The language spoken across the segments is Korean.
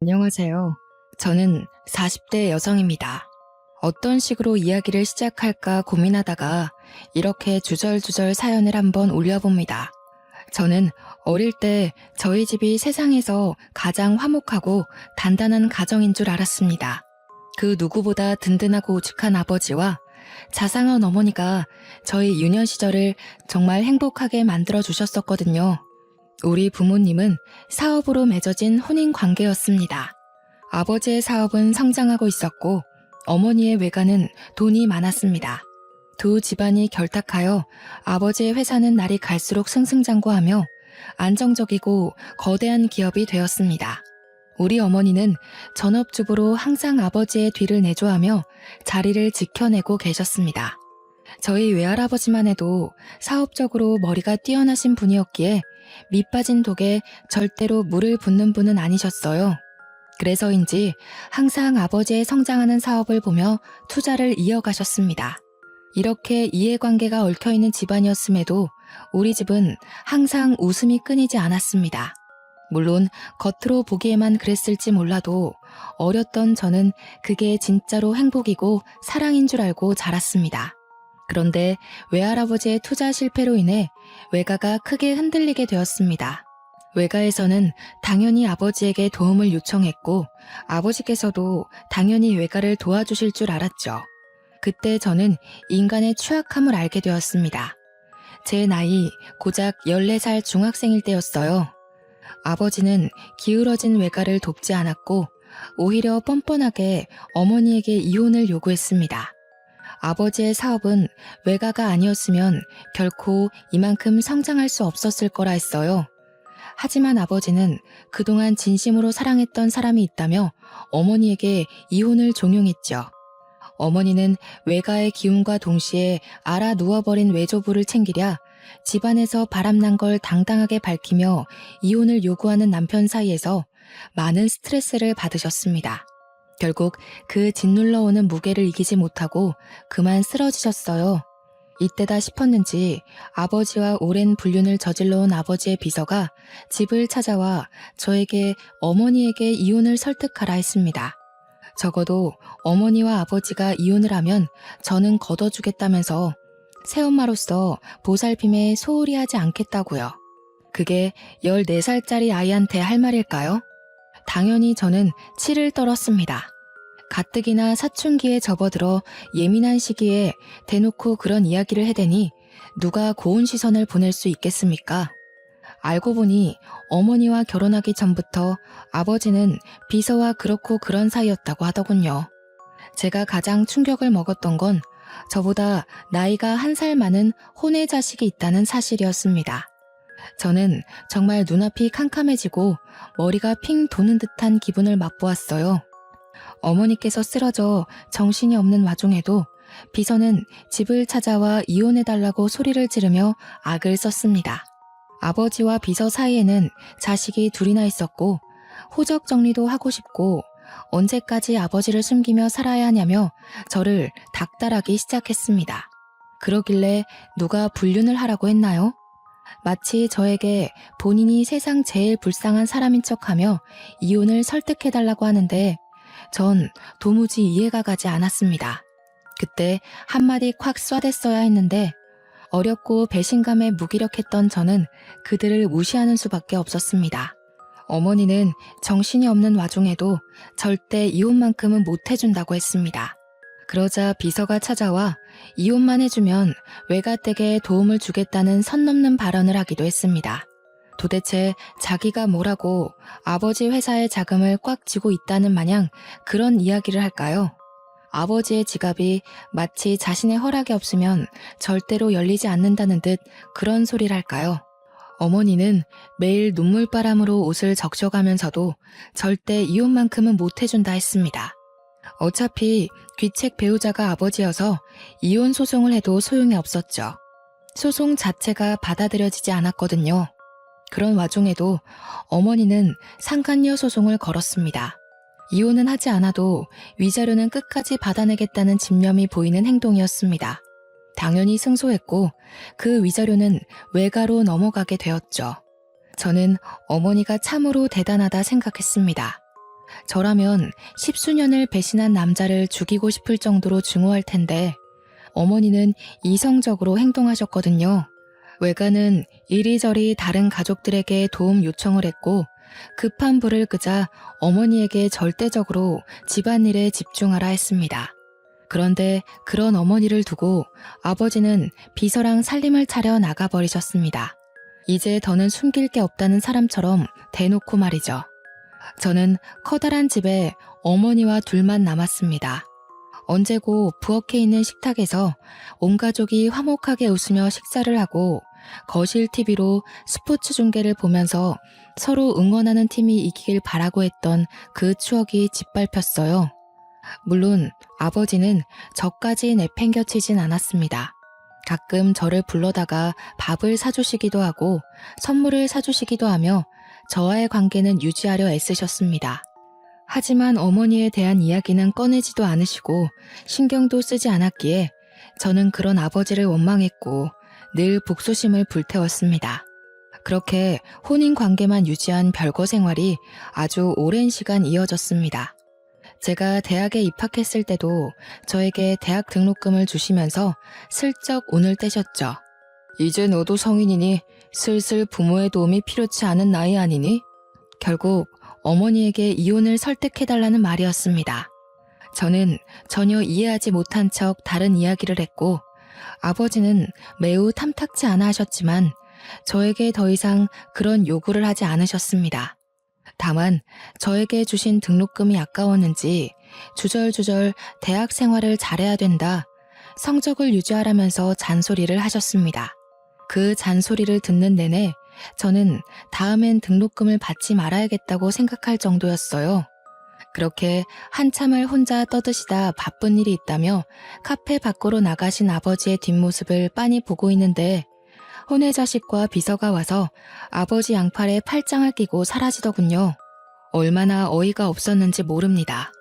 안녕하세요. 저는 40대 여성입니다. 어떤 식으로 이야기를 시작할까 고민하다가 이렇게 주절주절 사연을 한번 올려봅니다. 저는 어릴 때 저희 집이 세상에서 가장 화목하고 단단한 가정인 줄 알았습니다. 그 누구보다 든든하고 오죽한 아버지와 자상한 어머니가 저희 유년 시절을 정말 행복하게 만들어 주셨었거든요. 우리 부모님은 사업으로 맺어진 혼인 관계였습니다. 아버지의 사업은 성장하고 있었고 어머니의 외가는 돈이 많았습니다. 두 집안이 결탁하여 아버지의 회사는 날이 갈수록 승승장구하며 안정적이고 거대한 기업이 되었습니다. 우리 어머니는 전업주부로 항상 아버지의 뒤를 내조하며 자리를 지켜내고 계셨습니다. 저희 외할아버지만 해도 사업적으로 머리가 뛰어나신 분이었기에 밑 빠진 독에 절대로 물을 붓는 분은 아니셨어요. 그래서인지 항상 아버지의 성장하는 사업을 보며 투자를 이어가셨습니다. 이렇게 이해관계가 얽혀있는 집안이었음에도 우리 집은 항상 웃음이 끊이지 않았습니다. 물론 겉으로 보기에만 그랬을지 몰라도 어렸던 저는 그게 진짜로 행복이고 사랑인 줄 알고 자랐습니다. 그런데 외할아버지의 투자 실패로 인해 외가가 크게 흔들리게 되었습니다. 외가에서는 당연히 아버지에게 도움을 요청했고 아버지께서도 당연히 외가를 도와주실 줄 알았죠. 그때 저는 인간의 취약함을 알게 되었습니다. 제 나이 고작 14살 중학생일 때였어요. 아버지는 기울어진 외가를 돕지 않았고 오히려 뻔뻔하게 어머니에게 이혼을 요구했습니다. 아버지의 사업은 외가가 아니었으면 결코 이만큼 성장할 수 없었을 거라 했어요. 하지만 아버지는 그동안 진심으로 사랑했던 사람이 있다며 어머니에게 이혼을 종용했죠. 어머니는 외가의 기운과 동시에 알아 누워버린 외조부를 챙기랴 집안에서 바람난 걸 당당하게 밝히며 이혼을 요구하는 남편 사이에서 많은 스트레스를 받으셨습니다. 결국 그 짓눌러 오는 무게를 이기지 못하고 그만 쓰러지셨어요. 이때다 싶었는지 아버지와 오랜 불륜을 저질러 온 아버지의 비서가 집을 찾아와 저에게 어머니에게 이혼을 설득하라 했습니다. 적어도 어머니와 아버지가 이혼을 하면 저는 걷어주겠다면서 새엄마로서 보살핌에 소홀히 하지 않겠다고요. 그게 14살짜리 아이한테 할 말일까요? 당연히 저는 치를 떨었습니다. 가뜩이나 사춘기에 접어들어 예민한 시기에 대놓고 그런 이야기를 해대니 누가 고운 시선을 보낼 수 있겠습니까? 알고 보니 어머니와 결혼하기 전부터 아버지는 비서와 그렇고 그런 사이였다고 하더군요. 제가 가장 충격을 먹었던 건 저보다 나이가 1살 많은 혼외 자식이 있다는 사실이었습니다. 저는 정말 눈앞이 캄캄해지고 머리가 핑 도는 듯한 기분을 맛보았어요. 어머니께서 쓰러져 정신이 없는 와중에도 비서는 집을 찾아와 이혼해달라고 소리를 지르며 악을 썼습니다. 아버지와 비서 사이에는 자식이 둘이나 있었고 호적 정리도 하고 싶고 언제까지 아버지를 숨기며 살아야 하냐며 저를 닥달하기 시작했습니다. 그러길래 누가 불륜을 하라고 했나요? 마치 저에게 본인이 세상 제일 불쌍한 사람인 척하며 이혼을 설득해달라고 하는데 전 도무지 이해가 가지 않았습니다. 그때 한마디 콱 쏴댔어야 했는데 어렵고 배신감에 무기력했던 저는 그들을 무시하는 수밖에 없었습니다. 어머니는 정신이 없는 와중에도 절대 이혼만큼은 못 해준다고 했습니다. 그러자 비서가 찾아와 이혼만 해주면 외가댁에 도움을 주겠다는 선 넘는 발언을 하기도 했습니다. 도대체 자기가 뭐라고 아버지 회사의 자금을 꽉 쥐고 있다는 마냥 그런 이야기를 할까요? 아버지의 지갑이 마치 자신의 허락이 없으면 절대로 열리지 않는다는 듯 그런 소리를 할까요? 어머니는 매일 눈물바람으로 옷을 적셔가면서도 절대 이혼만큼은 못 해준다 했습니다. 어차피 귀책 배우자가 아버지여서 이혼 소송을 해도 소용이 없었죠. 소송 자체가 받아들여지지 않았거든요. 그런 와중에도 어머니는 상간녀 소송을 걸었습니다. 이혼은 하지 않아도 위자료는 끝까지 받아내겠다는 집념이 보이는 행동이었습니다. 당연히 승소했고 그 위자료는 외가로 넘어가게 되었죠. 저는 어머니가 참으로 대단하다 생각했습니다. 저라면 십수년을 배신한 남자를 죽이고 싶을 정도로 증오할 텐데 어머니는 이성적으로 행동하셨거든요. 외가는 이리저리 다른 가족들에게 도움 요청을 했고 급한 불을 끄자 어머니에게 절대적으로 집안일에 집중하라 했습니다. 그런데 그런 어머니를 두고 아버지는 비서랑 살림을 차려 나가버리셨습니다. 이제 더는 숨길 게 없다는 사람처럼 대놓고 말이죠. 저는 커다란 집에 어머니와 둘만 남았습니다. 언제고 부엌에 있는 식탁에서 온 가족이 화목하게 웃으며 식사를 하고 거실 TV로 스포츠 중계를 보면서 서로 응원하는 팀이 이기길 바라고 했던 그 추억이 짓밟혔어요. 물론 아버지는 저까지 내팽겨치진 않았습니다. 가끔 저를 불러다가 밥을 사주시기도 하고 선물을 사주시기도 하며 저와의 관계는 유지하려 애쓰셨습니다. 하지만 어머니에 대한 이야기는 꺼내지도 않으시고 신경도 쓰지 않았기에 저는 그런 아버지를 원망했고 늘 복수심을 불태웠습니다. 그렇게 혼인 관계만 유지한 별거 생활이 아주 오랜 시간 이어졌습니다. 제가 대학에 입학했을 때도 저에게 대학 등록금을 주시면서 슬쩍 운을 떼셨죠. 이제 너도 성인이니 슬슬 부모의 도움이 필요치 않은 나이 아니니? 결국 어머니에게 이혼을 설득해달라는 말이었습니다. 저는 전혀 이해하지 못한 척 다른 이야기를 했고 아버지는 매우 탐탁치 않아 하셨지만 저에게 더 이상 그런 요구를 하지 않으셨습니다. 다만 저에게 주신 등록금이 아까웠는지 주절주절 대학 생활을 잘해야 된다, 성적을 유지하라면서 잔소리를 하셨습니다. 그 잔소리를 듣는 내내 저는 다음엔 등록금을 받지 말아야겠다고 생각할 정도였어요. 그렇게 한참을 혼자 떠드시다 바쁜 일이 있다며 카페 밖으로 나가신 아버지의 뒷모습을 빤히 보고 있는데 혼외자식과 비서가 와서 아버지 양팔에 팔짱을 끼고 사라지더군요. 얼마나 어이가 없었는지 모릅니다.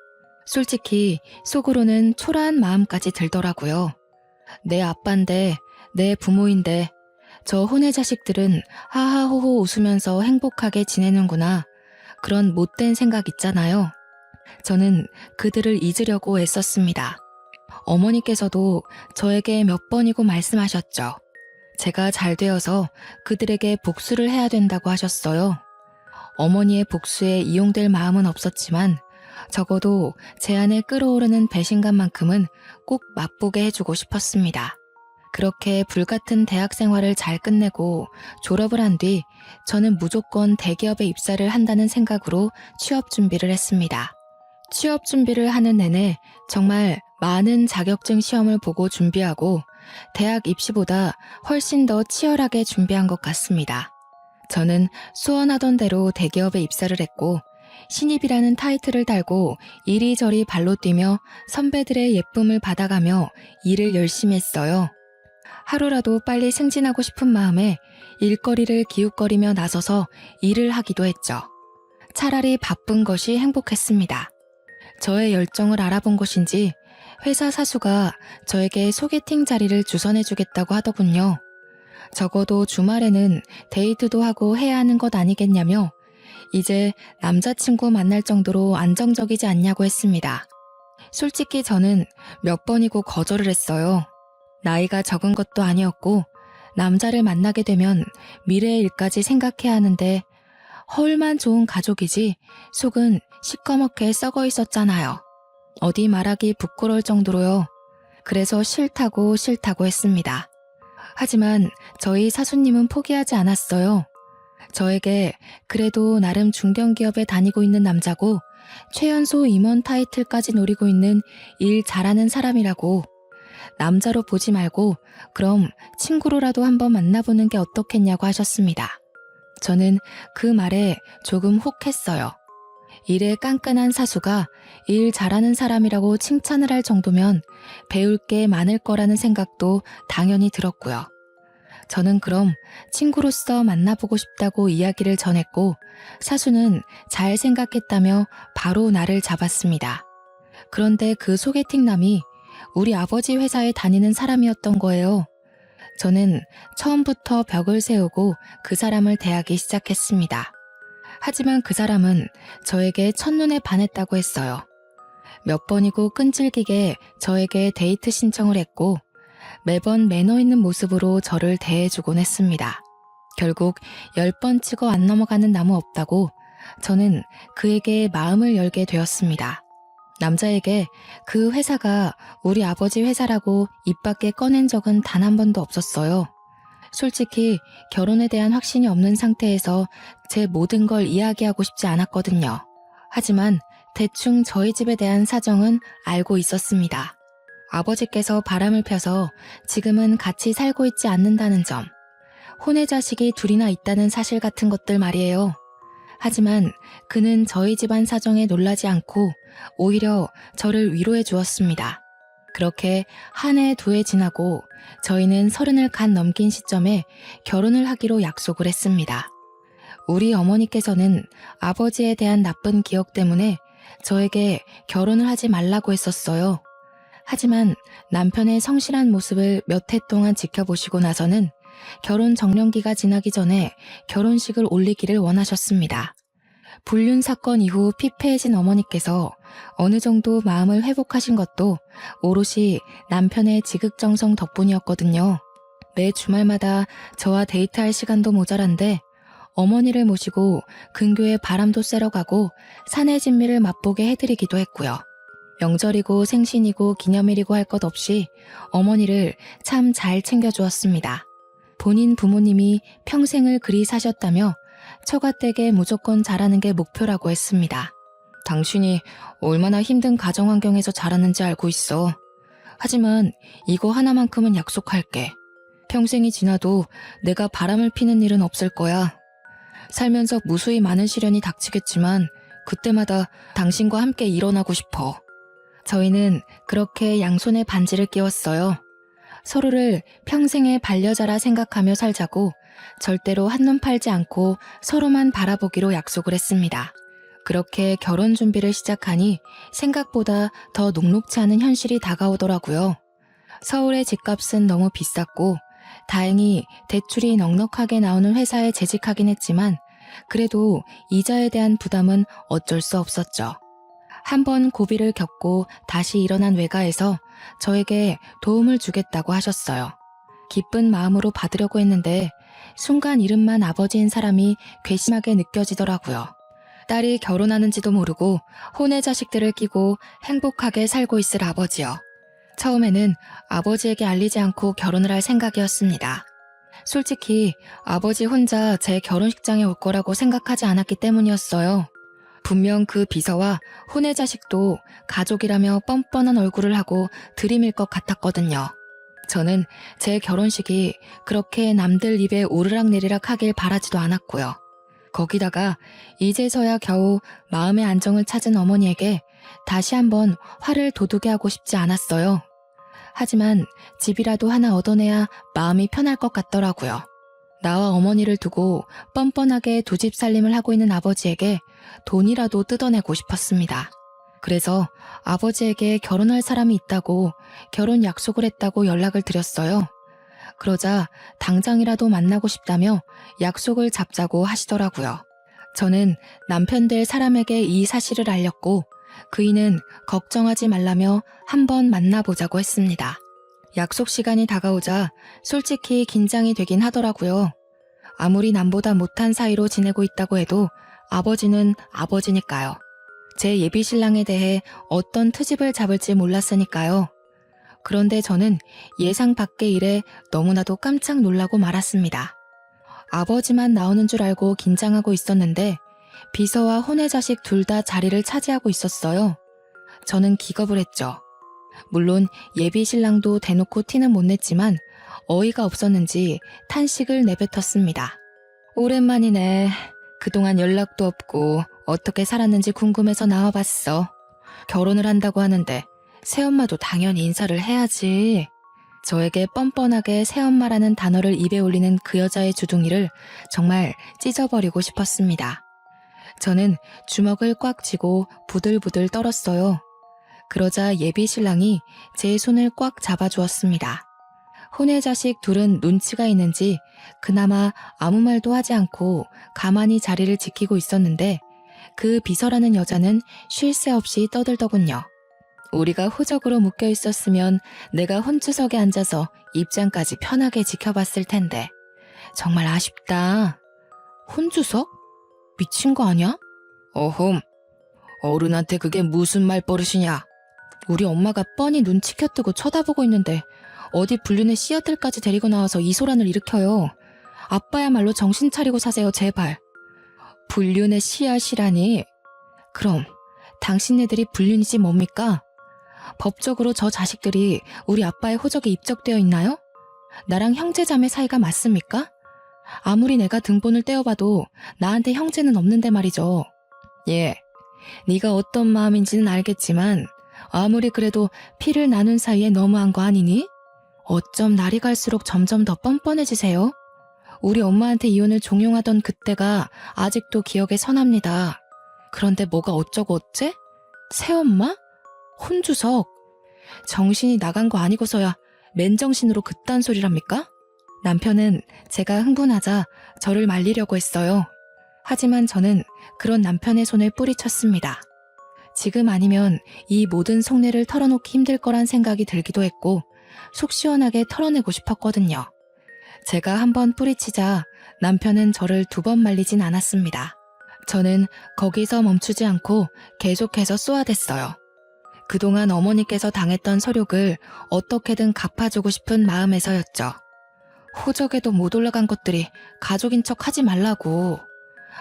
솔직히 속으로는 초라한 마음까지 들더라고요. 내 아빠인데, 내 부모인데 저 혼외자식들은 하하호호 웃으면서 행복하게 지내는구나. 그런 못된 생각 있잖아요. 저는 그들을 잊으려고 애썼습니다. 어머니께서도 저에게 몇 번이고 말씀하셨죠. 제가 잘 되어서 그들에게 복수를 해야 된다고 하셨어요. 어머니의 복수에 이용될 마음은 없었지만 적어도 제 안에 끓어오르는 배신감만큼은 꼭 맛보게 해주고 싶었습니다. 그렇게 불같은 대학 생활을 잘 끝내고 졸업을 한 뒤 저는 무조건 대기업에 입사를 한다는 생각으로 취업 준비를 했습니다. 취업 준비를 하는 내내 정말 많은 자격증 시험을 보고 준비하고 대학 입시보다 훨씬 더 치열하게 준비한 것 같습니다. 저는 소원하던 대로 대기업에 입사를 했고 신입이라는 타이틀을 달고 이리저리 발로 뛰며 선배들의 예쁨을 받아가며 일을 열심히 했어요. 하루라도 빨리 승진하고 싶은 마음에 일거리를 기웃거리며 나서서 일을 하기도 했죠. 차라리 바쁜 것이 행복했습니다. 저의 열정을 알아본 것인지 회사 사수가 저에게 소개팅 자리를 주선해주겠다고 하더군요. 적어도 주말에는 데이트도 하고 해야 하는 것 아니겠냐며 이제 남자친구 만날 정도로 안정적이지 않냐고 했습니다. 솔직히 저는 몇 번이고 거절을 했어요. 나이가 적은 것도 아니었고 남자를 만나게 되면 미래의 일까지 생각해야 하는데 허울만 좋은 가족이지 속은 시꺼멓게 썩어 있었잖아요. 어디 말하기 부끄러울 정도로요. 그래서 싫다고 했습니다. 하지만 저희 사수님은 포기하지 않았어요. 저에게 그래도 나름 중견기업에 다니고 있는 남자고 최연소 임원 타이틀까지 노리고 있는 일 잘하는 사람이라고, 남자로 보지 말고 그럼 친구로라도 한번 만나보는 게 어떻겠냐고 하셨습니다. 저는 그 말에 조금 혹했어요. 일에 깐깐한 사수가 일 잘하는 사람이라고 칭찬을 할 정도면 배울 게 많을 거라는 생각도 당연히 들었고요. 저는 그럼 친구로서 만나보고 싶다고 이야기를 전했고 사수는 잘 생각했다며 바로 나를 잡았습니다. 그런데 그 소개팅남이 우리 아버지 회사에 다니는 사람이었던 거예요. 저는 처음부터 벽을 세우고 그 사람을 대하기 시작했습니다. 하지만 그 사람은 저에게 첫눈에 반했다고 했어요. 몇 번이고 끈질기게 저에게 데이트 신청을 했고 매번 매너 있는 모습으로 저를 대해주곤 했습니다. 결국 10번 치고 안 넘어가는 나무 없다고 저는 그에게 마음을 열게 되었습니다. 남자에게 그 회사가 우리 아버지 회사라고 입 밖에 꺼낸 적은 단 한 번도 없었어요. 솔직히 결혼에 대한 확신이 없는 상태에서 제 모든 걸 이야기하고 싶지 않았거든요. 하지만 대충 저희 집에 대한 사정은 알고 있었습니다. 아버지께서 바람을 펴서 지금은 같이 살고 있지 않는다는 점, 혼외 자식이 둘이나 있다는 사실 같은 것들 말이에요. 하지만 그는 저희 집안 사정에 놀라지 않고 오히려 저를 위로해 주었습니다. 그렇게 한 해, 두 해 지나고 저희는 30을 간 넘긴 시점에 결혼을 하기로 약속을 했습니다. 우리 어머니께서는 아버지에 대한 나쁜 기억 때문에 저에게 결혼을 하지 말라고 했었어요. 하지만 남편의 성실한 모습을 몇 해 동안 지켜보시고 나서는 결혼 정년기가 지나기 전에 결혼식을 올리기를 원하셨습니다. 불륜 사건 이후 피폐해진 어머니께서 어느 정도 마음을 회복하신 것도 오롯이 남편의 지극정성 덕분이었거든요. 매 주말마다 저와 데이트할 시간도 모자란데 어머니를 모시고 근교에 바람도 쐬러 가고 산의 진미를 맛보게 해드리기도 했고요. 명절이고 생신이고 기념일이고 할 것 없이 어머니를 참 잘 챙겨주었습니다. 본인 부모님이 평생을 그리 사셨다며 처가댁에 무조건 잘하는 게 목표라고 했습니다. 당신이 얼마나 힘든 가정 환경에서 자랐는지 알고 있어. 하지만 이거 하나만큼은 약속할게. 평생이 지나도 내가 바람을 피는 일은 없을 거야. 살면서 무수히 많은 시련이 닥치겠지만 그때마다 당신과 함께 일어나고 싶어. 저희는 그렇게 양손에 반지를 끼웠어요. 서로를 평생의 반려자라 생각하며 살자고 절대로 한눈 팔지 않고 서로만 바라보기로 약속을 했습니다. 그렇게 결혼 준비를 시작하니 생각보다 더 녹록치 않은 현실이 다가오더라고요. 서울의 집값은 너무 비쌌고 다행히 대출이 넉넉하게 나오는 회사에 재직하긴 했지만 그래도 이자에 대한 부담은 어쩔 수 없었죠. 한번 고비를 겪고 다시 일어난 외가에서 저에게 도움을 주겠다고 하셨어요. 기쁜 마음으로 받으려고 했는데 순간 이름만 아버지인 사람이 괘씸하게 느껴지더라고요. 딸이 결혼하는지도 모르고 혼외 자식들을 끼고 행복하게 살고 있을 아버지요. 처음에는 아버지에게 알리지 않고 결혼을 할 생각이었습니다. 솔직히 아버지 혼자 제 결혼식장에 올 거라고 생각하지 않았기 때문이었어요. 분명 그 비서와 혼외 자식도 가족이라며 뻔뻔한 얼굴을 하고 들이밀 것 같았거든요. 저는 제 결혼식이 그렇게 남들 입에 오르락내리락 하길 바라지도 않았고요. 거기다가 이제서야 겨우 마음의 안정을 찾은 어머니에게 다시 한번 화를 돋우게 하고 싶지 않았어요. 하지만 집이라도 하나 얻어내야 마음이 편할 것 같더라고요. 나와 어머니를 두고 뻔뻔하게 두 집 살림을 하고 있는 아버지에게 돈이라도 뜯어내고 싶었습니다. 그래서 아버지에게 결혼할 사람이 있다고 결혼 약속을 했다고 연락을 드렸어요. 그러자 당장이라도 만나고 싶다며 약속을 잡자고 하시더라고요. 저는 남편 될 사람에게 이 사실을 알렸고 그이는 걱정하지 말라며 한번 만나보자고 했습니다. 약속 시간이 다가오자 솔직히 긴장이 되긴 하더라고요. 아무리 남보다 못한 사이로 지내고 있다고 해도 아버지는 아버지니까요. 제 예비 신랑에 대해 어떤 트집을 잡을지 몰랐으니까요. 그런데 저는 예상 밖의 일에 너무나도 깜짝 놀라고 말았습니다. 아버지만 나오는 줄 알고 긴장하고 있었는데 비서와 혼외 자식 둘 다 자리를 차지하고 있었어요. 저는 기겁을 했죠. 물론 예비 신랑도 대놓고 티는 못 냈지만 어이가 없었는지 탄식을 내뱉었습니다. 오랜만이네. 그동안 연락도 없고 어떻게 살았는지 궁금해서 나와봤어. 결혼을 한다고 하는데 새엄마도 당연히 인사를 해야지. 저에게 뻔뻔하게 새엄마라는 단어를 입에 올리는 그 여자의 주둥이를 정말 찢어버리고 싶었습니다. 저는 주먹을 꽉 쥐고 부들부들 떨었어요. 그러자 예비 신랑이 제 손을 꽉 잡아주었습니다. 혼의 자식 둘은 눈치가 있는지 그나마 아무 말도 하지 않고 가만히 자리를 지키고 있었는데 그 비서라는 여자는 쉴 새 없이 떠들더군요. 우리가 호적으로 묶여 있었으면 내가 혼주석에 앉아서 입장까지 편하게 지켜봤을 텐데 정말 아쉽다. 혼주석? 미친 거 아니야? 어흠, 어른한테 그게 무슨 말버릇이냐. 우리 엄마가 뻔히 눈 치켜뜨고 쳐다보고 있는데 어디 불륜의 씨앗들까지 데리고 나와서 이 소란을 일으켜요. 아빠야말로 정신 차리고 사세요, 제발. 불륜의 씨앗이라니? 그럼 당신네들이 불륜이지 뭡니까? 법적으로 저 자식들이 우리 아빠의 호적에 입적되어 있나요? 나랑 형제자매 사이가 맞습니까? 아무리 내가 등본을 떼어봐도 나한테 형제는 없는데 말이죠. 예, 네가 어떤 마음인지는 알겠지만 아무리 그래도 피를 나눈 사이에 너무한 거 아니니? 어쩜 날이 갈수록 점점 더 뻔뻔해지세요? 우리 엄마한테 이혼을 종용하던 그때가 아직도 기억에 선합니다. 그런데 뭐가 어쩌고 어째? 새엄마? 혼주석? 정신이 나간 거 아니고서야 맨정신으로 그딴 소리랍니까? 남편은 제가 흥분하자 저를 말리려고 했어요. 하지만 저는 그런 남편의 손을 뿌리쳤습니다. 지금 아니면 이 모든 속내를 털어놓기 힘들 거란 생각이 들기도 했고 속 시원하게 털어내고 싶었거든요. 제가 한번 뿌리치자 남편은 저를 2번 말리진 않았습니다. 저는 거기서 멈추지 않고 계속해서 쏘아댔어요. 그동안 어머니께서 당했던 서욕을 어떻게든 갚아주고 싶은 마음에서였죠. 호적에도 못 올라간 것들이 가족인 척 하지 말라고.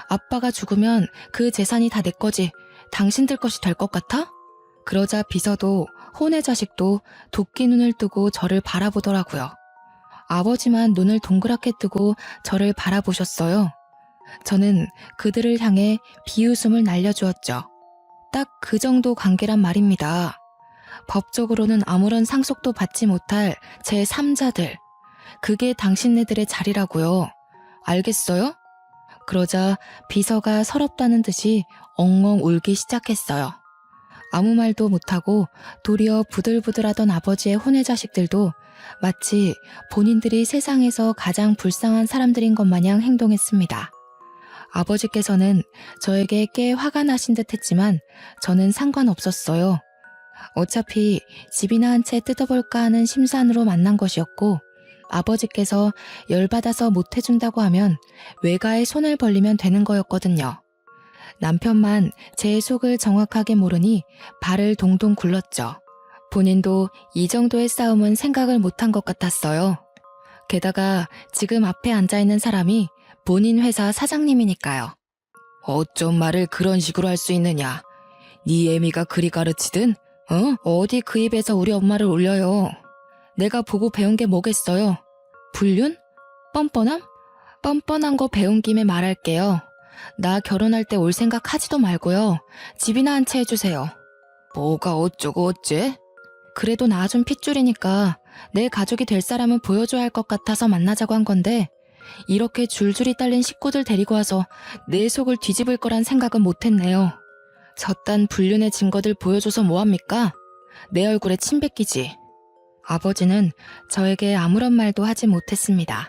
아빠가 죽으면 그 재산이 다 내 거지 당신들 것이 될 것 같아? 그러자 비서도 혼의 자식도 도끼 눈을 뜨고 저를 바라보더라고요. 아버지만 눈을 동그랗게 뜨고 저를 바라보셨어요. 저는 그들을 향해 비웃음을 날려주었죠. 딱 그 정도 관계란 말입니다. 법적으로는 아무런 상속도 받지 못할 제 3자들. 그게 당신네들의 자리라고요. 알겠어요? 그러자 비서가 서럽다는 듯이 엉엉 울기 시작했어요. 아무 말도 못하고 도리어 부들부들하던 아버지의 혼의 자식들도 마치 본인들이 세상에서 가장 불쌍한 사람들인 것 마냥 행동했습니다. 아버지께서는 저에게 꽤 화가 나신 듯 했지만 저는 상관없었어요. 어차피 집이나 한 채 뜯어볼까 하는 심산으로 만난 것이었고 아버지께서 열받아서 못해준다고 하면 외가에 손을 벌리면 되는 거였거든요. 남편만 제 속을 정확하게 모르니 발을 동동 굴렀죠. 본인도 이 정도의 싸움은 생각을 못한 것 같았어요. 게다가 지금 앞에 앉아있는 사람이 본인 회사 사장님이니까요. 어쩜 말을 그런 식으로 할 수 있느냐. 네 애미가 그리 가르치든 어디 그 입에서 우리 엄마를 올려요. 내가 보고 배운 게 뭐겠어요. 불륜? 뻔뻔함? 뻔뻔한 거 배운 김에 말할게요. 나 결혼할 때 올 생각 하지도 말고요. 집이나 한 채 해주세요. 뭐가 어쩌고 어째? 그래도 나 좀 핏줄이니까 내 가족이 될 사람은 보여줘야 할 것 같아서 만나자고 한 건데 이렇게 줄줄이 딸린 식구들 데리고 와서 내 속을 뒤집을 거란 생각은 못했네요. 저딴 불륜의 증거들 보여줘서 뭐합니까? 내 얼굴에 침 뱉기지. 아버지는 저에게 아무런 말도 하지 못했습니다.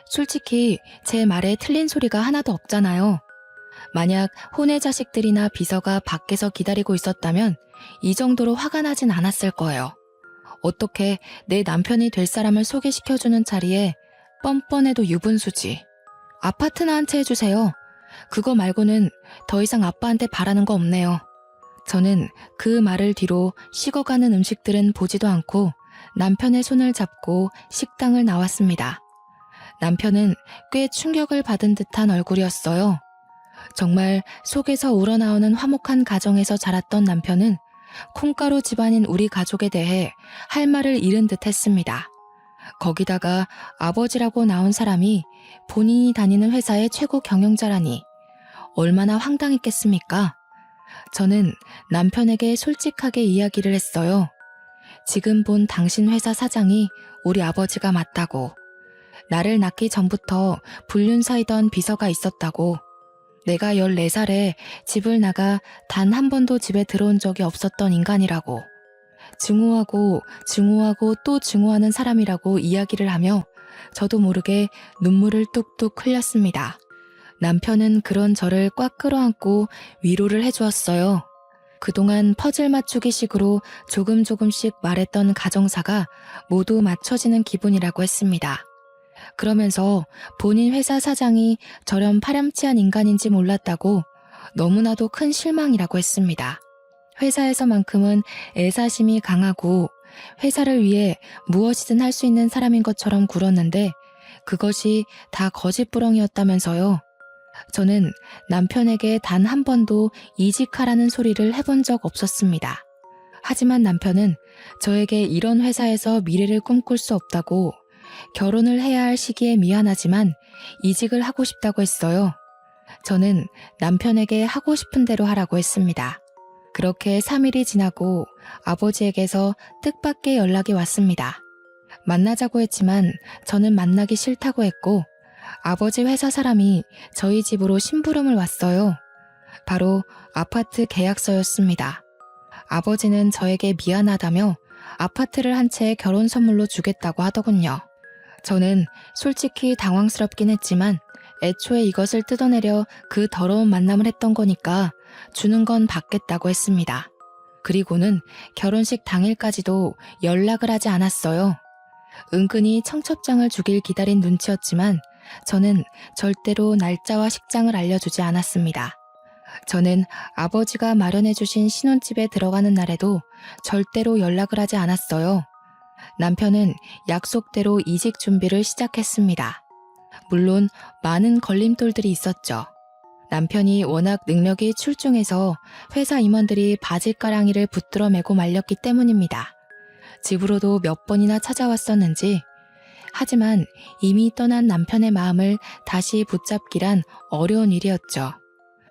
솔직히 제 말에 틀린 소리가 하나도 없잖아요. 만약 혼의 자식들이나 비서가 밖에서 기다리고 있었다면 이 정도로 화가 나진 않았을 거예요. 어떻게 내 남편이 될 사람을 소개시켜주는 자리에 뻔뻔해도 유분수지. 아파트나 한 채 해주세요. 그거 말고는 더 이상 아빠한테 바라는 거 없네요. 저는 그 말을 뒤로 식어가는 음식들은 보지도 않고 남편의 손을 잡고 식당을 나왔습니다. 남편은 꽤 충격을 받은 듯한 얼굴이었어요. 정말 속에서 우러나오는 화목한 가정에서 자랐던 남편은 콩가루 집안인 우리 가족에 대해 할 말을 잃은 듯 했습니다. 거기다가 아버지라고 나온 사람이 본인이 다니는 회사의 최고 경영자라니 얼마나 황당했겠습니까? 저는 남편에게 솔직하게 이야기를 했어요. 지금 본 당신 회사 사장이 우리 아버지가 맞다고. 나를 낳기 전부터 불륜사이던 비서가 있었다고. 내가 14살에 집을 나가 단 한 번도 집에 들어온 적이 없었던 인간이라고. 증오하고 또 증오하는 사람이라고 이야기를 하며 저도 모르게 눈물을 뚝뚝 흘렸습니다. 남편은 그런 저를 꽉 끌어안고 위로를 해주었어요. 그동안 퍼즐 맞추기 식으로 조금씩 말했던 가정사가 모두 맞춰지는 기분이라고 했습니다. 그러면서 본인 회사 사장이 저런 파렴치한 인간인지 몰랐다고 너무나도 큰 실망이라고 했습니다. 회사에서만큼은 애사심이 강하고 회사를 위해 무엇이든 할 수 있는 사람인 것처럼 굴었는데 그것이 다 거짓부렁이었다면서요. 저는 남편에게 단 한 번도 이직하라는 소리를 해본 적 없었습니다. 하지만 남편은 저에게 이런 회사에서 미래를 꿈꿀 수 없다고 결혼을 해야 할 시기에 미안하지만 이직을 하고 싶다고 했어요. 저는 남편에게 하고 싶은 대로 하라고 했습니다. 그렇게 3일이 지나고 아버지에게서 뜻밖의 연락이 왔습니다. 만나자고 했지만 저는 만나기 싫다고 했고 아버지 회사 사람이 저희 집으로 심부름을 왔어요. 바로 아파트 계약서였습니다. 아버지는 저에게 미안하다며 아파트를 한 채 결혼 선물로 주겠다고 하더군요. 저는 솔직히 당황스럽긴 했지만 애초에 이것을 뜯어내려 그 더러운 만남을 했던 거니까 주는 건 받겠다고 했습니다. 그리고는 결혼식 당일까지도 연락을 하지 않았어요. 은근히 청첩장을 주길 기다린 눈치였지만 저는 절대로 날짜와 식장을 알려주지 않았습니다. 저는 아버지가 마련해주신 신혼집에 들어가는 날에도 절대로 연락을 하지 않았어요. 남편은 약속대로 이직 준비를 시작했습니다. 물론 많은 걸림돌들이 있었죠. 남편이 워낙 능력이 출중해서 회사 임원들이 바지가랑이를 붙들어 매고 말렸기 때문입니다. 집으로도 몇 번이나 찾아왔었는지, 하지만 이미 떠난 남편의 마음을 다시 붙잡기란 어려운 일이었죠.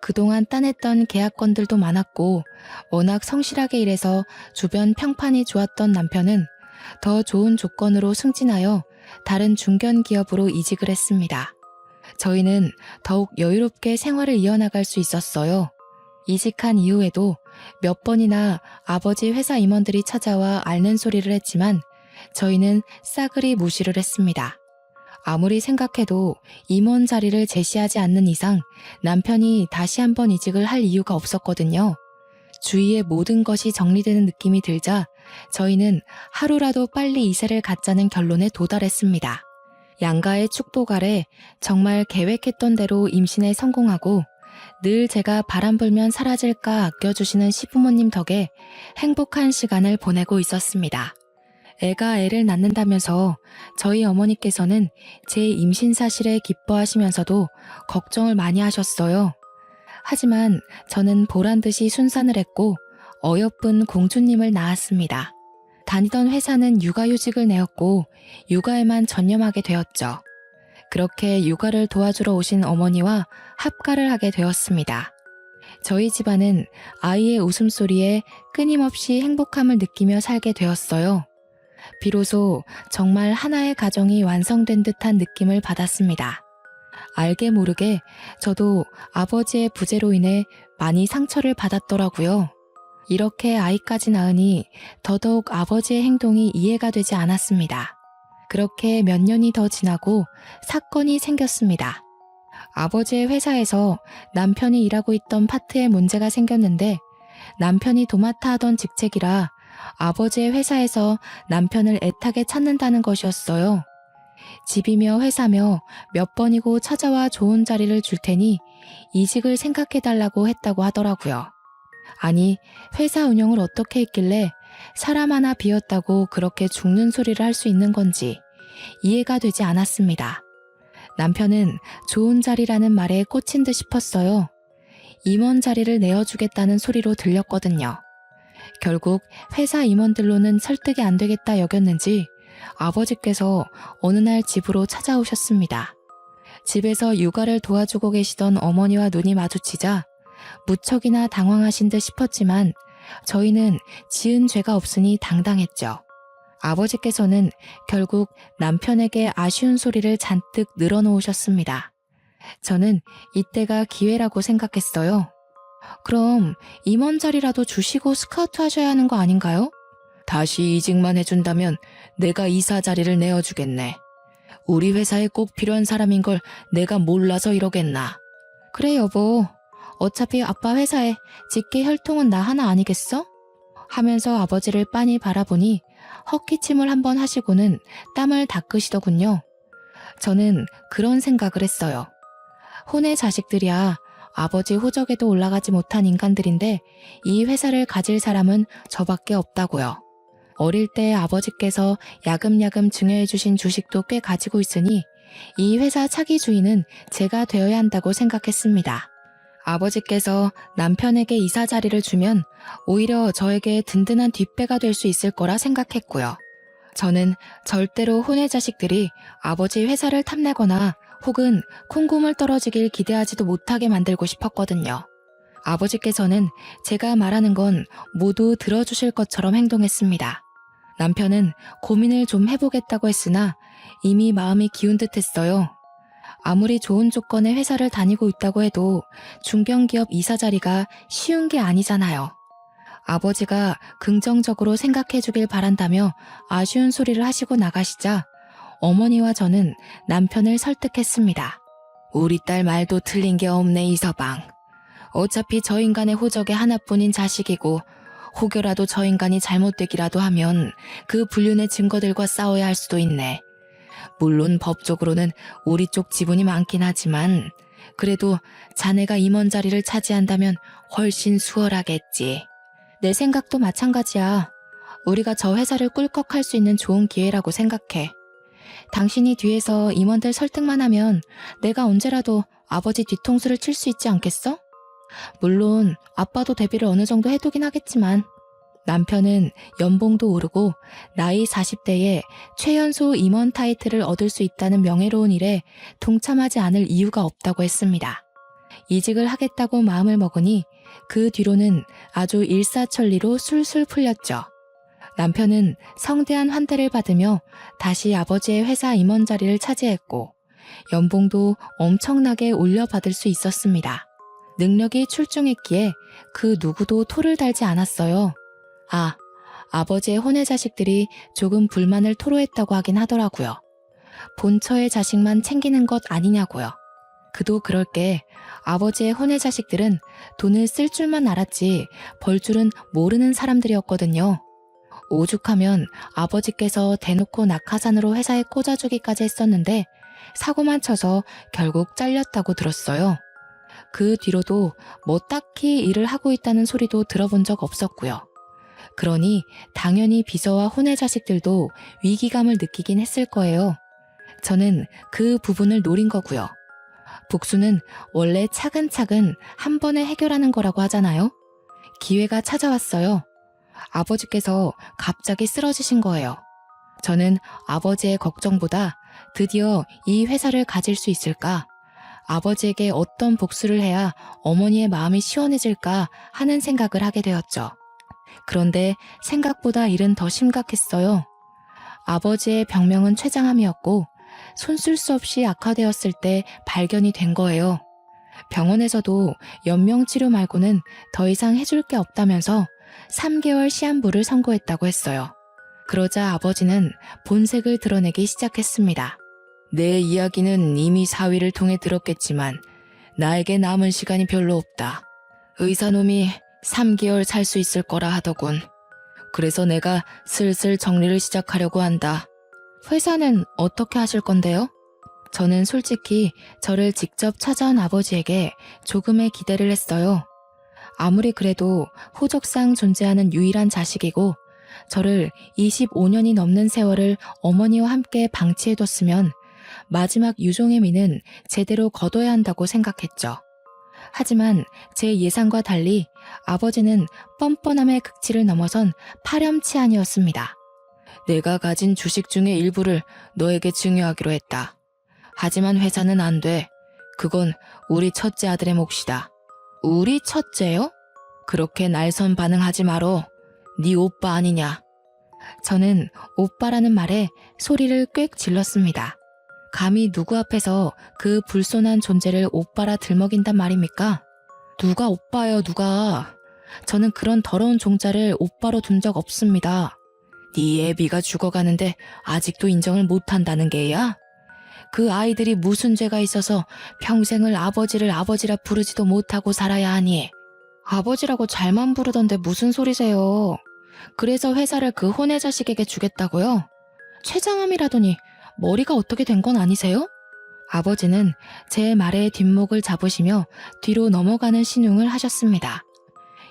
그동안 따냈던 계약건들도 많았고 워낙 성실하게 일해서 주변 평판이 좋았던 남편은 더 좋은 조건으로 승진하여 다른 중견 기업으로 이직을 했습니다. 저희는 더욱 여유롭게 생활을 이어나갈 수 있었어요. 이직한 이후에도 몇 번이나 아버지 회사 임원들이 찾아와 앓는 소리를 했지만 저희는 싸그리 무시를 했습니다. 아무리 생각해도 임원 자리를 제시하지 않는 이상 남편이 다시 한번 이직을 할 이유가 없었거든요. 주위의 모든 것이 정리되는 느낌이 들자 저희는 하루라도 빨리 이세를 갖자는 결론에 도달했습니다. 양가의 축복 아래 정말 계획했던 대로 임신에 성공하고 늘 제가 바람 불면 사라질까 아껴주시는 시부모님 덕에 행복한 시간을 보내고 있었습니다. 애가 애를 낳는다면서 저희 어머니께서는 제 임신 사실에 기뻐하시면서도 걱정을 많이 하셨어요. 하지만 저는 보란듯이 순산을 했고 어여쁜 공주님을 낳았습니다. 다니던 회사는 육아휴직을 내었고 육아에만 전념하게 되었죠. 그렇게 육아를 도와주러 오신 어머니와 합가를 하게 되었습니다. 저희 집안은 아이의 웃음소리에 끊임없이 행복함을 느끼며 살게 되었어요. 비로소 정말 하나의 가정이 완성된 듯한 느낌을 받았습니다. 알게 모르게 저도 아버지의 부재로 인해 많이 상처를 받았더라고요. 이렇게 아이까지 낳으니 더더욱 아버지의 행동이 이해가 되지 않았습니다. 그렇게 몇 년이 더 지나고 사건이 생겼습니다. 아버지의 회사에서 남편이 일하고 있던 파트에 문제가 생겼는데 남편이 도맡아 하던 직책이라 아버지의 회사에서 남편을 애타게 찾는다는 것이었어요. 집이며 회사며 몇 번이고 찾아와 좋은 자리를 줄 테니 이직을 생각해달라고 했다고 하더라고요. 아니, 회사 운영을 어떻게 했길래 사람 하나 비웠다고 그렇게 죽는 소리를 할 수 있는 건지 이해가 되지 않았습니다. 남편은 좋은 자리라는 말에 꽂힌 듯 싶었어요. 임원 자리를 내어주겠다는 소리로 들렸거든요. 결국 회사 임원들로는 설득이 안 되겠다 여겼는지 아버지께서 어느 날 집으로 찾아오셨습니다. 집에서 육아를 도와주고 계시던 어머니와 눈이 마주치자 무척이나 당황하신 듯 싶었지만 저희는 지은 죄가 없으니 당당했죠. 아버지께서는 결국 남편에게 아쉬운 소리를 잔뜩 늘어놓으셨습니다. 저는 이때가 기회라고 생각했어요. 그럼 임원 자리라도 주시고 스카우트 하셔야 하는 거 아닌가요? 다시 이직만 해준다면 내가 이사 자리를 내어주겠네. 우리 회사에 꼭 필요한 사람인 걸 내가 몰라서 이러겠나. 그래 여보. 어차피 아빠 회사에 직계 혈통은 나 하나 아니겠어? 하면서 아버지를 빤히 바라보니 헛기침을 한번 하시고는 땀을 닦으시더군요. 저는 그런 생각을 했어요. 혼의 자식들이야 아버지 호적에도 올라가지 못한 인간들인데 이 회사를 가질 사람은 저밖에 없다고요. 어릴 때 아버지께서 야금야금 증여해 주신 주식도 꽤 가지고 있으니 이 회사 차기 주인은 제가 되어야 한다고 생각했습니다. 아버지께서 남편에게 이사 자리를 주면 오히려 저에게 든든한 뒷배가 될 수 있을 거라 생각했고요. 저는 절대로 혼의 자식들이 아버지 회사를 탐내거나 혹은 콩고물 떨어지길 기대하지도 못하게 만들고 싶었거든요. 아버지께서는 제가 말하는 건 모두 들어주실 것처럼 행동했습니다. 남편은 고민을 좀 해보겠다고 했으나 이미 마음이 기운 듯했어요. 아무리 좋은 조건의 회사를 다니고 있다고 해도 중견기업 이사 자리가 쉬운 게 아니잖아요. 아버지가 긍정적으로 생각해 주길 바란다며 아쉬운 소리를 하시고 나가시자 어머니와 저는 남편을 설득했습니다. 우리 딸 말도 틀린 게 없네 이서방. 어차피 저 인간의 호적의 하나뿐인 자식이고 혹여라도 저 인간이 잘못되기라도 하면 그 불륜의 증거들과 싸워야 할 수도 있네. 물론 법적으로는 우리 쪽 지분이 많긴 하지만 그래도 자네가 임원 자리를 차지한다면 훨씬 수월하겠지. 내 생각도 마찬가지야. 우리가 저 회사를 꿀꺽할 수 있는 좋은 기회라고 생각해. 당신이 뒤에서 임원들 설득만 하면 내가 언제라도 아버지 뒤통수를 칠 수 있지 않겠어? 물론 아빠도 대비를 어느 정도 해두긴 하겠지만 남편은 연봉도 오르고 나이 40대에 최연소 임원 타이틀을 얻을 수 있다는 명예로운 일에 동참하지 않을 이유가 없다고 했습니다. 이직을 하겠다고 마음을 먹으니 그 뒤로는 아주 일사천리로 술술 풀렸죠. 남편은 성대한 환대를 받으며 다시 아버지의 회사 임원 자리를 차지했고 연봉도 엄청나게 올려받을 수 있었습니다. 능력이 출중했기에 그 누구도 토를 달지 않았어요. 아버지의 혼의 자식들이 조금 불만을 토로했다고 하긴 하더라고요. 본처의 자식만 챙기는 것 아니냐고요. 그도 그럴 게 아버지의 혼의 자식들은 돈을 쓸 줄만 알았지 벌 줄은 모르는 사람들이었거든요. 오죽하면 아버지께서 대놓고 낙하산으로 회사에 꽂아주기까지 했었는데 사고만 쳐서 결국 잘렸다고 들었어요. 그 뒤로도 뭐 딱히 일을 하고 있다는 소리도 들어본 적 없었고요. 그러니 당연히 비서와 혼의 자식들도 위기감을 느끼긴 했을 거예요. 저는 그 부분을 노린 거고요. 복수는 원래 차근차근 한 번에 해결하는 거라고 하잖아요. 기회가 찾아왔어요. 아버지께서 갑자기 쓰러지신 거예요. 저는 아버지의 걱정보다 드디어 이 회사를 가질 수 있을까? 아버지에게 어떤 복수를 해야 어머니의 마음이 시원해질까 하는 생각을 하게 되었죠. 그런데 생각보다 일은 더 심각했어요. 아버지의 병명은 췌장암이었고 손 쓸 수 없이 악화되었을 때 발견이 된 거예요. 병원에서도 연명치료 말고는 더 이상 해줄 게 없다면서 3개월 시한부를 선고했다고 했어요. 그러자 아버지는 본색을 드러내기 시작했습니다. 내 이야기는 이미 사위를 통해 들었겠지만 나에게 남은 시간이 별로 없다. 의사놈이 3개월 살 수 있을 거라 하더군. 그래서 내가 슬슬 정리를 시작하려고 한다. 회사는 어떻게 하실 건데요? 저는 솔직히 저를 직접 찾아온 아버지에게 조금의 기대를 했어요. 아무리 그래도 호적상 존재하는 유일한 자식이고 저를 25년이 넘는 세월을 어머니와 함께 방치해뒀으면 마지막 유종의 미는 제대로 거둬야 한다고 생각했죠. 하지만 제 예상과 달리 아버지는 뻔뻔함의 극치를 넘어선 파렴치한이었습니다. 내가 가진 주식 중의 일부를 너에게 증여하기로 했다. 하지만 회사는 안 돼. 그건 우리 첫째 아들의 몫이다. 우리 첫째요? 그렇게 날선 반응하지 말어. 네 오빠 아니냐. 저는 오빠라는 말에 소리를 꽥 질렀습니다. 감히 누구 앞에서 그 불손한 존재를 오빠라 들먹인단 말입니까? 누가 오빠예요, 누가. 저는 그런 더러운 종자를 오빠로 둔 적 없습니다. 네 애비가 죽어가는데 아직도 인정을 못한다는 게야? 그 아이들이 무슨 죄가 있어서 평생을 아버지를 아버지라 부르지도 못하고 살아야 하니? 아버지라고 잘만 부르던데 무슨 소리세요? 그래서 회사를 그 혼외 자식에게 주겠다고요? 최장암이라더니 머리가 어떻게 된 건 아니세요? 아버지는 제 말에 뒷목을 잡으시며 뒤로 넘어가는 신용을 하셨습니다.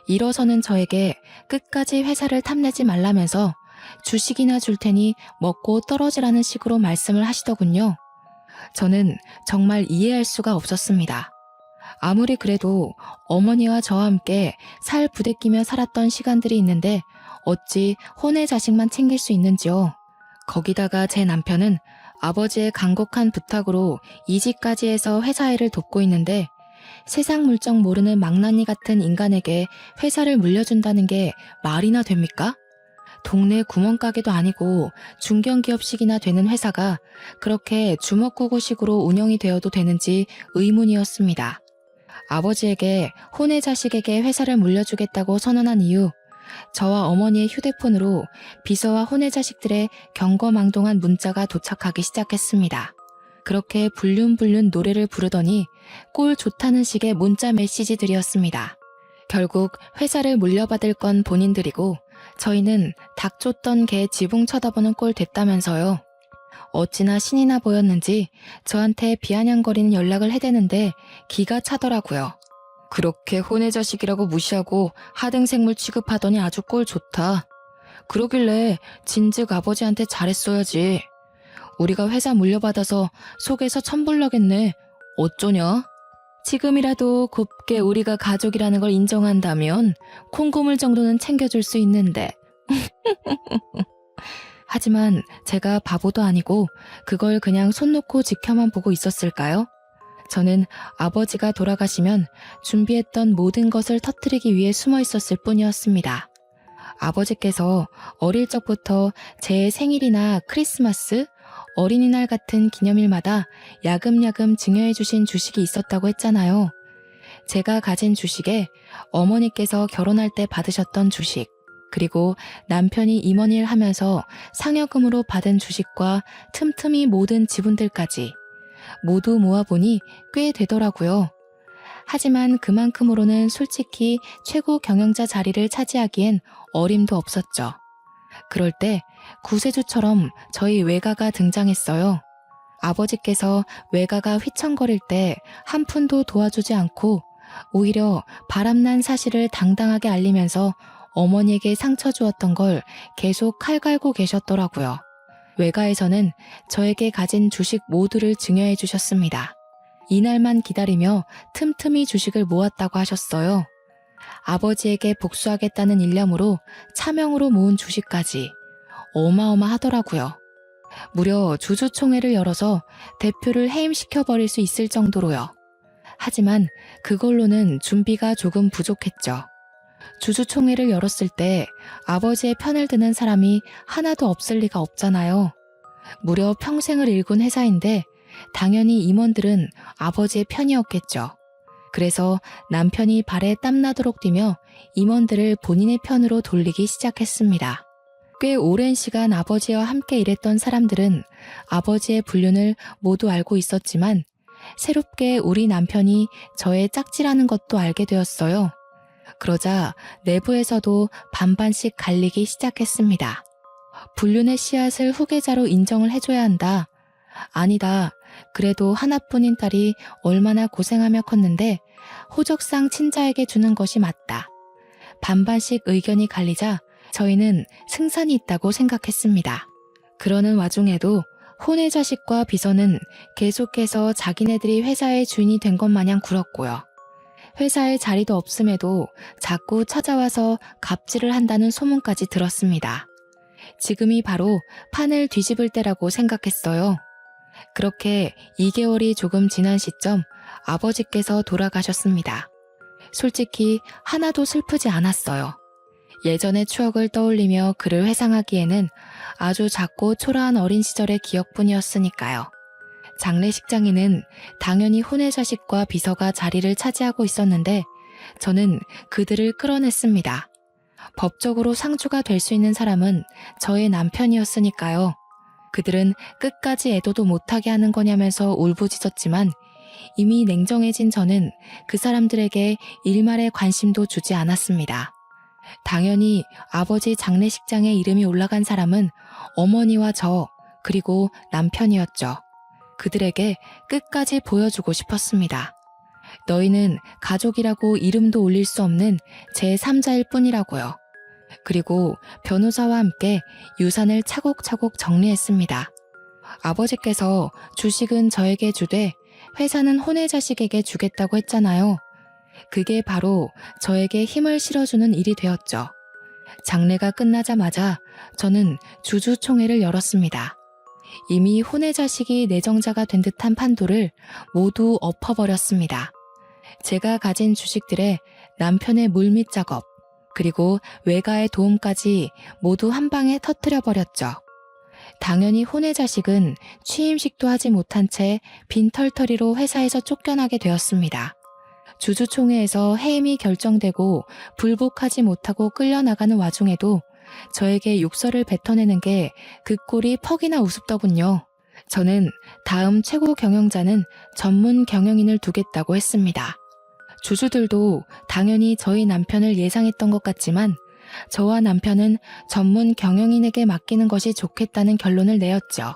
일어서는 저에게 끝까지 회사를 탐내지 말라면서 주식이나 줄 테니 먹고 떨어지라는 식으로 말씀을 하시더군요. 저는 정말 이해할 수가 없었습니다. 아무리 그래도 어머니와 저와 함께 살 부대끼며 살았던 시간들이 있는데 어찌 혼의 자식만 챙길 수 있는지요. 거기다가 제 남편은 아버지의 간곡한 부탁으로 이직까지 해서 회사 일을 돕고 있는데 세상 물정 모르는 망나니 같은 인간에게 회사를 물려준다는 게 말이나 됩니까? 동네 구멍가게도 아니고 중견기업식이나 되는 회사가 그렇게 주먹구구식으로 운영이 되어도 되는지 의문이었습니다. 아버지에게 혼의 자식에게 회사를 물려주겠다고 선언한 이후 저와 어머니의 휴대폰으로 비서와 혼의 자식들의 경거망동한 문자가 도착하기 시작했습니다. 그렇게 불륜불륜 노래를 부르더니 꼴 좋다는 식의 문자 메시지들이었습니다. 결국 회사를 물려받을 건 본인들이고 저희는 닭 쫓던 개 지붕 쳐다보는 꼴 됐다면서요. 어찌나 신이 나 보였는지 저한테 비아냥거리는 연락을 해대는데 기가 차더라고요. 그렇게 혼의 자식이라고 무시하고 하등생물 취급하더니 아주 꼴 좋다. 그러길래 진즉 아버지한테 잘했어야지. 우리가 회사 물려받아서 속에서 천불나겠네. 어쩌냐? 지금이라도 곱게 우리가 가족이라는 걸 인정한다면 콩고물 정도는 챙겨줄 수 있는데. 하지만 제가 바보도 아니고 그걸 그냥 손 놓고 지켜만 보고 있었을까요? 저는 아버지가 돌아가시면 준비했던 모든 것을 터뜨리기 위해 숨어 있었을 뿐이었습니다. 아버지께서 어릴 적부터 제 생일이나 크리스마스, 어린이날 같은 기념일마다 야금야금 증여해 주신 주식이 있었다고 했잖아요. 제가 가진 주식에 어머니께서 결혼할 때 받으셨던 주식, 그리고 남편이 임원일 하면서 상여금으로 받은 주식과 틈틈이 모든 지분들까지 모두 모아보니 꽤 되더라고요. 하지만 그만큼으로는 솔직히 최고 경영자 자리를 차지하기엔 어림도 없었죠. 그럴 때 구세주처럼 저희 외가가 등장했어요. 아버지께서 외가가 휘청거릴 때 한 푼도 도와주지 않고 오히려 바람난 사실을 당당하게 알리면서 어머니에게 상처 주었던 걸 계속 칼 갈고 계셨더라고요. 외가에서는 저에게 가진 주식 모두를 증여해 주셨습니다. 이날만 기다리며 틈틈이 주식을 모았다고 하셨어요. 아버지에게 복수하겠다는 일념으로 차명으로 모은 주식까지 어마어마하더라고요. 무려 주주총회를 열어서 대표를 해임시켜버릴 수 있을 정도로요. 하지만 그걸로는 준비가 조금 부족했죠. 주주총회를 열었을 때 아버지의 편을 드는 사람이 하나도 없을 리가 없잖아요. 무려 평생을 일군 회사인데 당연히 임원들은 아버지의 편이었겠죠. 그래서 남편이 발에 땀나도록 뛰며 임원들을 본인의 편으로 돌리기 시작했습니다. 꽤 오랜 시간 아버지와 함께 일했던 사람들은 아버지의 불륜을 모두 알고 있었지만 새롭게 우리 남편이 저의 짝지라는 것도 알게 되었어요. 그러자 내부에서도 반반씩 갈리기 시작했습니다. 불륜의 씨앗을 후계자로 인정을 해줘야 한다. 아니다. 그래도 하나뿐인 딸이 얼마나 고생하며 컸는데 호적상 친자에게 주는 것이 맞다. 반반씩 의견이 갈리자 저희는 승산이 있다고 생각했습니다. 그러는 와중에도 혼의 자식과 비서는 계속해서 자기네들이 회사의 주인이 된 것 마냥 굴었고요. 회사에 자리도 없음에도 자꾸 찾아와서 갑질을 한다는 소문까지 들었습니다. 지금이 바로 판을 뒤집을 때라고 생각했어요. 그렇게 2개월이 조금 지난 시점 아버지께서 돌아가셨습니다. 솔직히 하나도 슬프지 않았어요. 예전의 추억을 떠올리며 그를 회상하기에는 아주 작고 초라한 어린 시절의 기억뿐이었으니까요. 장례식장에는 당연히 혼의 자식과 비서가 자리를 차지하고 있었는데 저는 그들을 끌어냈습니다. 법적으로 상주가 될 수 있는 사람은 저의 남편이었으니까요. 그들은 끝까지 애도도 못하게 하는 거냐면서 울부짖었지만 이미 냉정해진 저는 그 사람들에게 일말의 관심도 주지 않았습니다. 당연히 아버지 장례식장에 이름이 올라간 사람은 어머니와 저, 그리고 남편이었죠. 그들에게 끝까지 보여주고 싶었습니다. 너희는 가족이라고 이름도 올릴 수 없는 제3자일 뿐이라고요. 그리고 변호사와 함께 유산을 차곡차곡 정리했습니다. 아버지께서 주식은 저에게 주되 회사는 혼외 자식에게 주겠다고 했잖아요. 그게 바로 저에게 힘을 실어주는 일이 되었죠. 장례가 끝나자마자 저는 주주총회를 열었습니다. 이미 혼외 자식이 내정자가 된 듯한 판도를 모두 엎어버렸습니다. 제가 가진 주식들의 남편의 물밑 작업, 그리고 외가의 도움까지 모두 한 방에 터뜨려버렸죠. 당연히 혼외 자식은 취임식도 하지 못한 채 빈털터리로 회사에서 쫓겨나게 되었습니다. 주주총회에서 해임이 결정되고 불복하지 못하고 끌려나가는 와중에도 저에게 욕설을 뱉어내는 게 그 꼴이 퍽이나 우습더군요. 저는 다음 최고 경영자는 전문 경영인을 두겠다고 했습니다. 주주들도 당연히 저희 남편을 예상했던 것 같지만 저와 남편은 전문 경영인에게 맡기는 것이 좋겠다는 결론을 내었죠.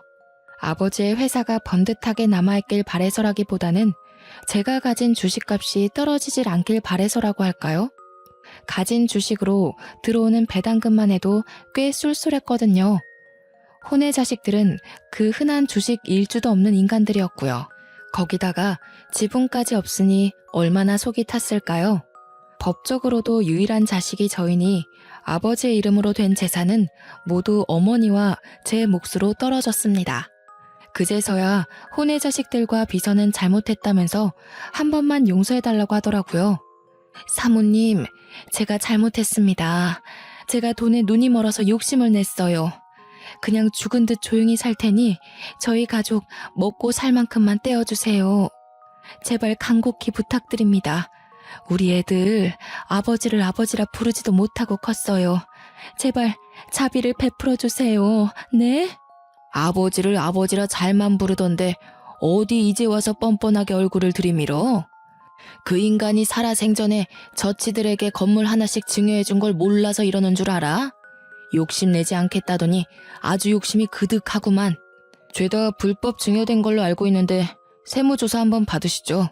아버지의 회사가 번듯하게 남아있길 바래서라기보다는 제가 가진 주식값이 떨어지질 않길 바래서라고 할까요? 가진 주식으로 들어오는 배당금만 해도 꽤 쏠쏠했거든요. 혼외 자식들은 그 흔한 주식 일주도 없는 인간들이었고요. 거기다가 지분까지 없으니 얼마나 속이 탔을까요? 법적으로도 유일한 자식이 저이니 아버지의 이름으로 된 재산은 모두 어머니와 제 몫으로 떨어졌습니다. 그제서야 혼외 자식들과 비서는 잘못했다면서 한 번만 용서해달라고 하더라고요. 사모님, 제가 잘못했습니다. 제가 돈에 눈이 멀어서 욕심을 냈어요. 그냥 죽은 듯 조용히 살 테니 저희 가족 먹고 살 만큼만 떼어주세요. 제발 간곡히 부탁드립니다. 우리 애들 아버지를 아버지라 부르지도 못하고 컸어요. 제발 자비를 베풀어 주세요. 네? 아버지를 아버지라 잘만 부르던데 어디 이제 와서 뻔뻔하게 얼굴을 들이밀어? 그 인간이 살아생전에 저치들에게 건물 하나씩 증여해준 걸 몰라서 이러는 줄 알아? 욕심내지 않겠다더니 아주 욕심이 그득하구만. 죄다 불법 증여된 걸로 알고 있는데 세무조사 한번 받으시죠.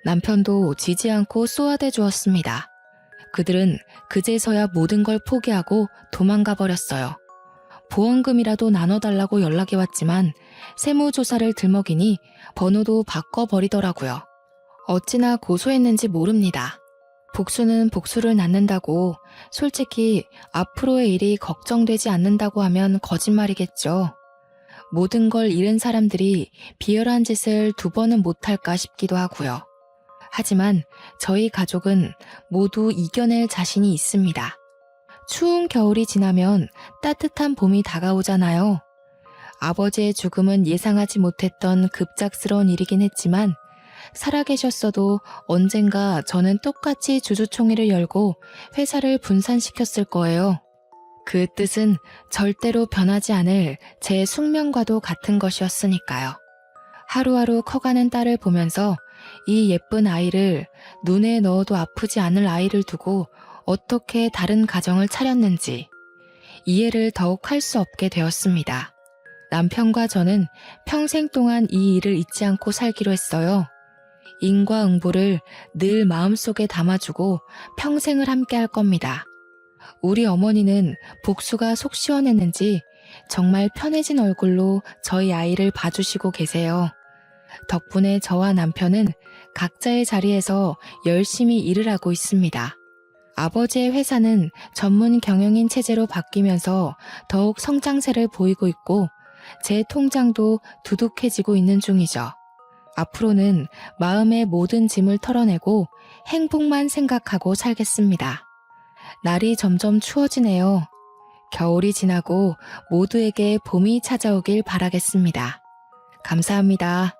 남편도 지지 않고 쏘아대 주었습니다. 그들은 그제서야 모든 걸 포기하고 도망가 버렸어요. 보험금이라도 나눠달라고 연락이 왔지만 세무조사를 들먹이니 번호도 바꿔버리더라고요. 어찌나 고소했는지 모릅니다. 복수는 복수를 낳는다고 솔직히 앞으로의 일이 걱정되지 않는다고 하면 거짓말이겠죠. 모든 걸 잃은 사람들이 비열한 짓을 두 번은 못할까 싶기도 하고요. 하지만 저희 가족은 모두 이겨낼 자신이 있습니다. 추운 겨울이 지나면 따뜻한 봄이 다가오잖아요. 아버지의 죽음은 예상하지 못했던 급작스러운 일이긴 했지만 살아계셨어도 언젠가 저는 똑같이 주주총회를 열고 회사를 분산시켰을 거예요. 그 뜻은 절대로 변하지 않을 제 숙명과도 같은 것이었으니까요. 하루하루 커가는 딸을 보면서 이 예쁜 아이를 눈에 넣어도 아프지 않을 아이를 두고 어떻게 다른 가정을 차렸는지 이해를 더욱 할 수 없게 되었습니다. 남편과 저는 평생 동안 이 일을 잊지 않고 살기로 했어요. 인과응보를 늘 마음속에 담아주고 평생을 함께 할 겁니다. 우리 어머니는 복수가 속 시원했는지 정말 편해진 얼굴로 저희 아이를 봐주시고 계세요. 덕분에 저와 남편은 각자의 자리에서 열심히 일을 하고 있습니다. 아버지의 회사는 전문 경영인 체제로 바뀌면서 더욱 성장세를 보이고 있고 제 통장도 두둑해지고 있는 중이죠. 앞으로는 마음의 모든 짐을 털어내고 행복만 생각하고 살겠습니다. 날이 점점 추워지네요. 겨울이 지나고 모두에게 봄이 찾아오길 바라겠습니다. 감사합니다.